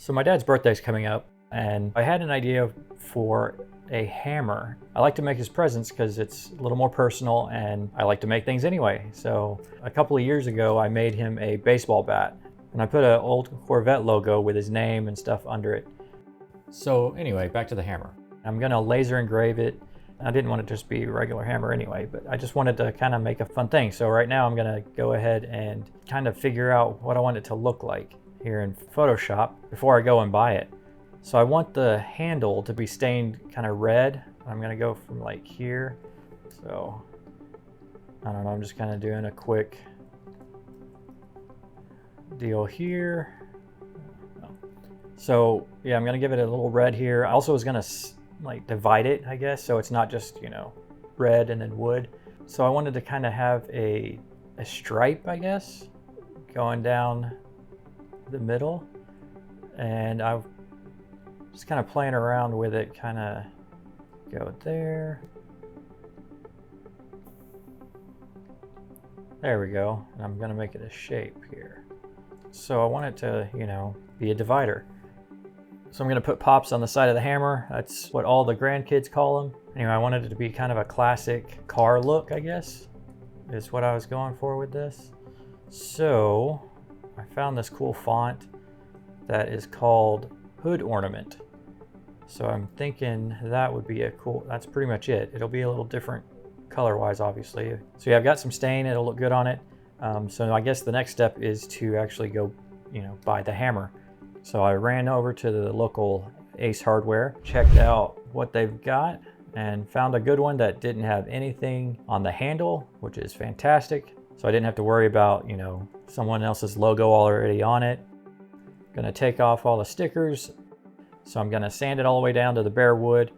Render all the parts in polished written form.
So my dad's birthday's coming up, and I had an idea for a hammer. I like to make his presents because it's a little more personal, and I like to make things anyway. So a couple of years ago, I made him a baseball bat, and I put an old Corvette logo with his name and stuff under it. So anyway, back to the hammer. I'm gonna laser engrave it. I didn't want it to just be a regular hammer anyway, but I just wanted to kind of make a fun thing. So right now I'm gonna go ahead and kind of figure out what I want it to look like here in Photoshop before I go and buy it. So I want the handle to be stained kind of red. I'm gonna go from like here. So I don't know, I'm just kind of doing a quick deal here. So yeah, I'm gonna give it a little red here. I also was gonna like divide it, I guess, so it's not just, you know, red and then wood. So I wanted to kind of have a stripe, I guess, going down the middle, and I just kind of playing around with it, kind of go there. There we go. And I'm gonna make it a shape here. So I want it to, you know, be a divider. So I'm gonna put pops on the side of the hammer. That's what all the grandkids call them. Anyway, I wanted it to be kind of a classic car look, I guess, is what I was going for with this. So I found this cool font that is called Hood Ornament. So I'm thinking that would be a cool, that's pretty much it. It'll be a little different color-wise, obviously. So yeah, I've got some stain, it'll look good on it. So I guess the next step is to actually go, you know, buy the hammer. So I ran over to the local Ace Hardware, checked out what they've got, and found a good one that didn't have anything on the handle, which is fantastic. So I didn't have to worry about, you know, someone else's logo already on it. Gonna take off all the stickers. So I'm gonna sand it all the way down to the bare wood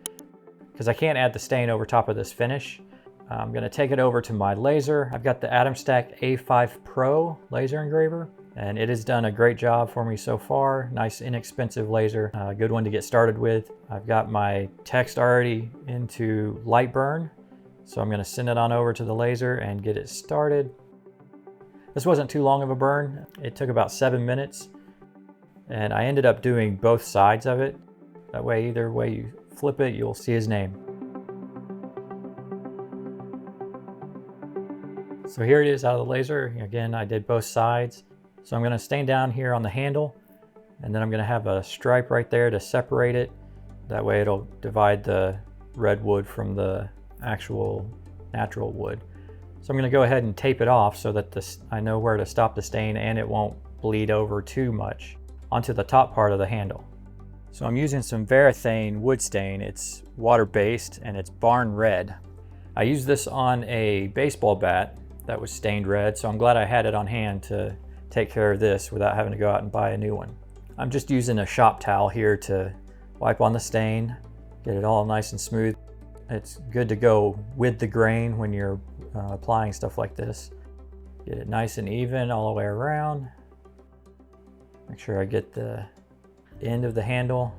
because I can't add the stain over top of this finish. I'm gonna take it over to my laser. I've got the Atomstack A5 Pro laser engraver, and it has done a great job for me so far. Nice, inexpensive laser, a good one to get started with. I've got my text already into light burn, so I'm gonna send it on over to the laser and get it started. This wasn't too long of a burn. It took about 7 minutes, and I ended up doing both sides of it. That way, either way you flip it, you'll see his name. So here it is out of the laser. Again, I did both sides. So I'm gonna stain down here on the handle, and then I'm gonna have a stripe right there to separate it. That way it'll divide the red wood from the actual natural wood. So I'm gonna go ahead and tape it off so that I know where to stop the stain and it won't bleed over too much onto the top part of the handle. So I'm using some Varathane wood stain. It's water-based and it's barn red. I used this on a baseball bat that was stained red, so I'm glad I had it on hand to take care of this without having to go out and buy a new one. I'm just using a shop towel here to wipe on the stain, get it all nice and smooth. It's good to go with the grain when you're applying stuff like this. Get it nice and even all the way around. Make sure I get the end of the handle.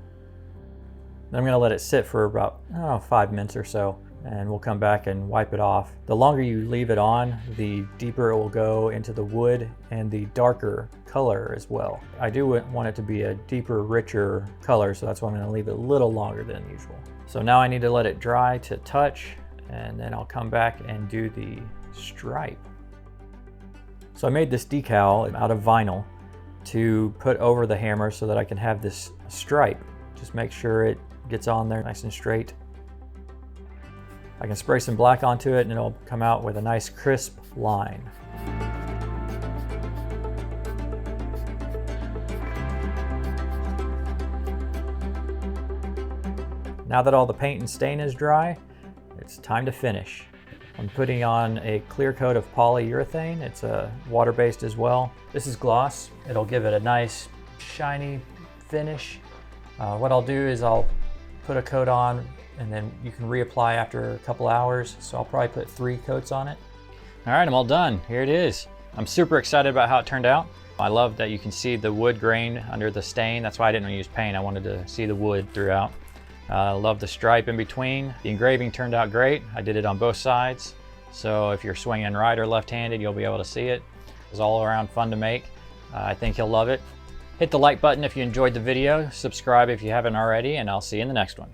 Then I'm gonna let it sit for about 5 minutes or so, and we'll come back and wipe it off. The longer you leave it on, the deeper it will go into the wood and the darker color as well. I do want it to be a deeper, richer color, so that's why I'm gonna leave it a little longer than usual. So now I need to let it dry to touch, and then I'll come back and do the stripe. So I made this decal out of vinyl to put over the hammer so that I can have this stripe. Just make sure it gets on there nice and straight. I can spray some black onto it and it'll come out with a nice crisp line. Now that all the paint and stain is dry, it's time to finish. I'm putting on a clear coat of polyurethane. It's water-based as well. This is gloss. It'll give it a nice shiny finish. What I'll do is I'll put a coat on, and then you can reapply after a couple hours. So I'll probably put 3 coats on it. All right, I'm all done. Here it is. I'm super excited about how it turned out. I love that you can see the wood grain under the stain. That's why I didn't use paint. I wanted to see the wood throughout. I love the stripe in between. The engraving turned out great. I did it on both sides. So if you're swinging right or left-handed, you'll be able to see it. It was all around fun to make. I think he'll love it. Hit the like button if you enjoyed the video, subscribe if you haven't already, and I'll see you in the next one.